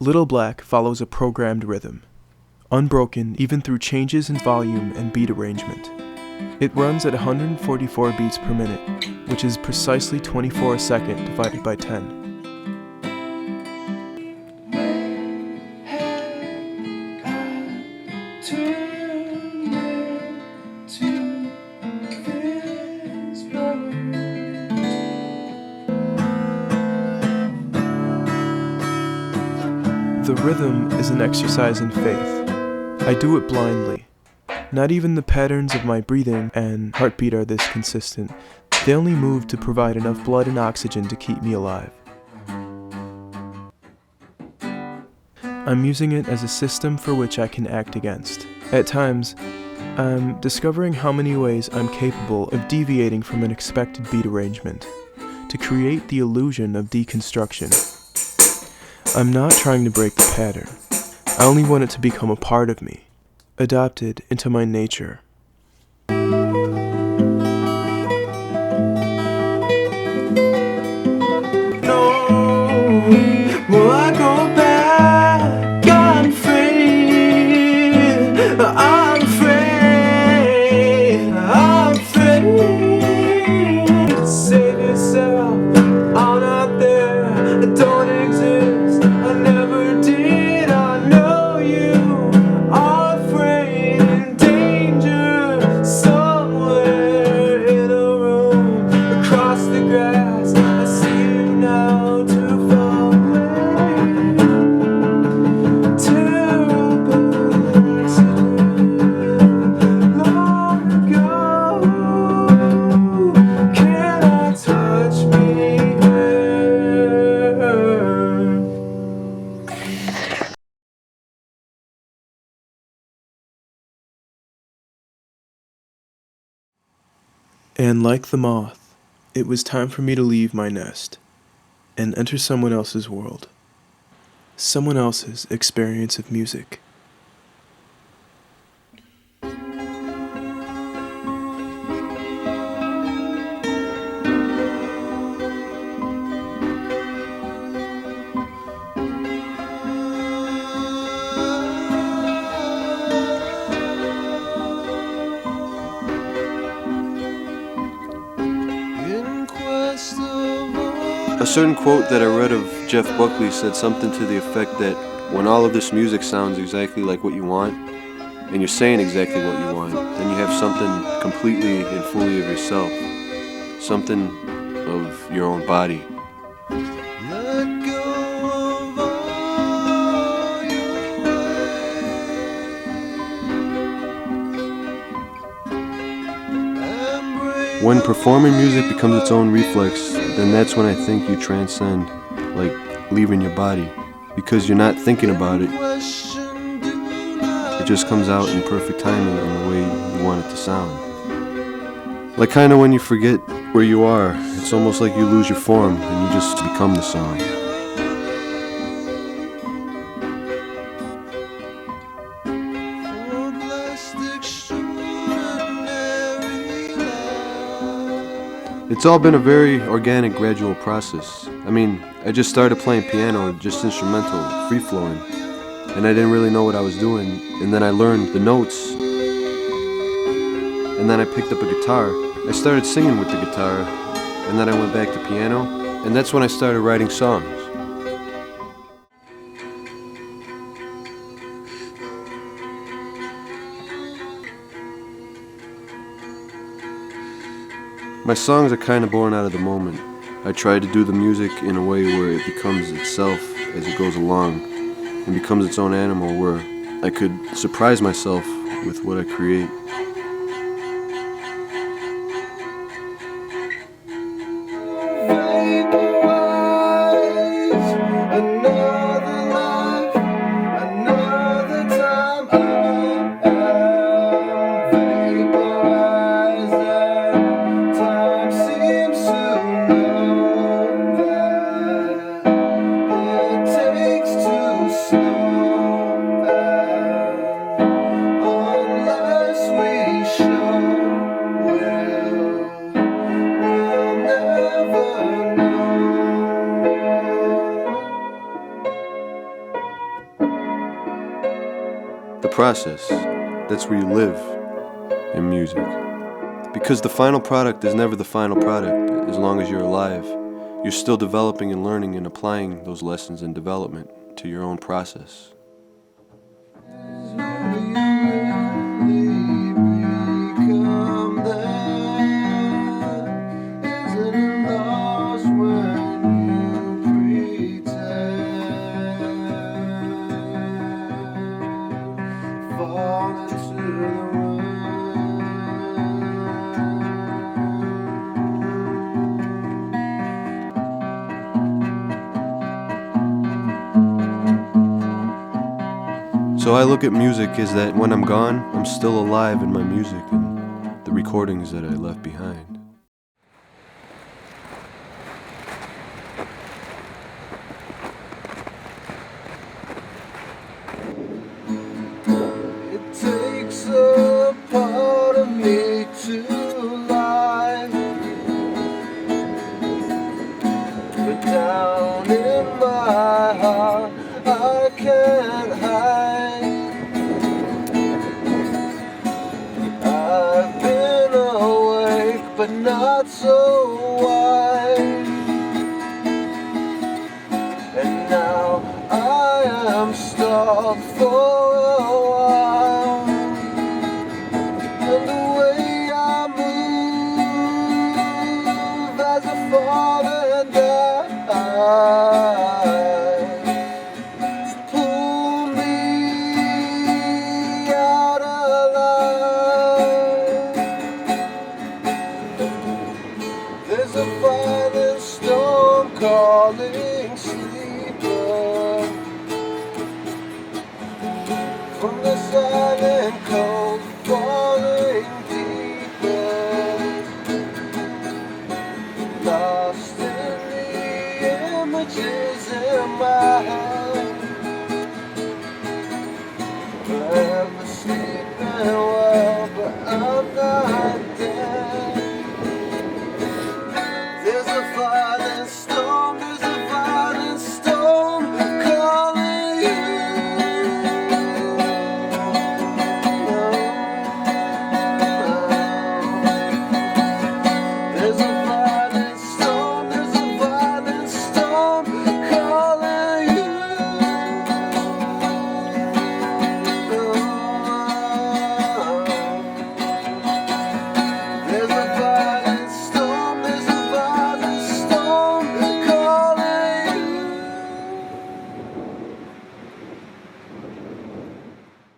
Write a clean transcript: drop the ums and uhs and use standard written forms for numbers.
Little Black follows a programmed rhythm, unbroken even through changes in volume and beat arrangement. It runs at 144 beats per minute, which is precisely 24 a second divided by 10. The rhythm is an exercise in faith. I do it blindly. Not even the patterns of my breathing and heartbeat are this consistent. They only move to provide enough blood and oxygen to keep me alive. I'm using it as a system for which I can act against. At times, I'm discovering how many ways I'm capable of deviating from an expected beat arrangement to create the illusion of deconstruction. I'm not trying to break the pattern. I only want it to become a part of me, adopted into my nature. Will I go back? I'm afraid. I'm afraid. I'm afraid. Save yourself. I'm not there. I don't exist. I never did. I know you are afraid. In danger somewhere in a room across the grass. I see you now too far. And like the moth, it was time for me to leave my nest and enter someone else's world, someone else's experience of music. A certain quote that I read of Jeff Buckley said something to the effect that when all of this music sounds exactly like what you want, and you're saying exactly what you want, then you have something completely and fully of yourself, something of your own body. When performing music becomes its own reflex, then that's when I think you transcend, like leaving your body, because you're not thinking about it. It just comes out in perfect timing in the way you want it to sound. Like kind of when you forget where you are, it's almost like you lose your form and you just become the song. It's all been a very organic, gradual process. I mean, I just started playing piano, just instrumental, free-flowing, and I didn't really know what I was doing, and then I learned the notes, and then I picked up a guitar. I started singing with the guitar, and then I went back to piano, and that's when I started writing songs. My songs are kind of born out of the moment. I try to do the music in a way where it becomes itself as it goes along and becomes its own animal where I could surprise myself with what I create. Unless we process. That's where you live in music. Because the final product is never the final product. As long as you're alive, you're still developing and learning and applying those lessons in development to your own process. So I look at music as that when I'm gone, I'm still alive in my music and the recordings that I left behind. It takes a part of me to lie, but down in my heart I can't hide. I've been awake but not so wide, and now I am stopped for a while. And the way I move as a father dies pull me out alive. There's a violent storm calling sleeper from the silent cold falling deeper, lost in the images in my head, forever sleeping well, but I'm not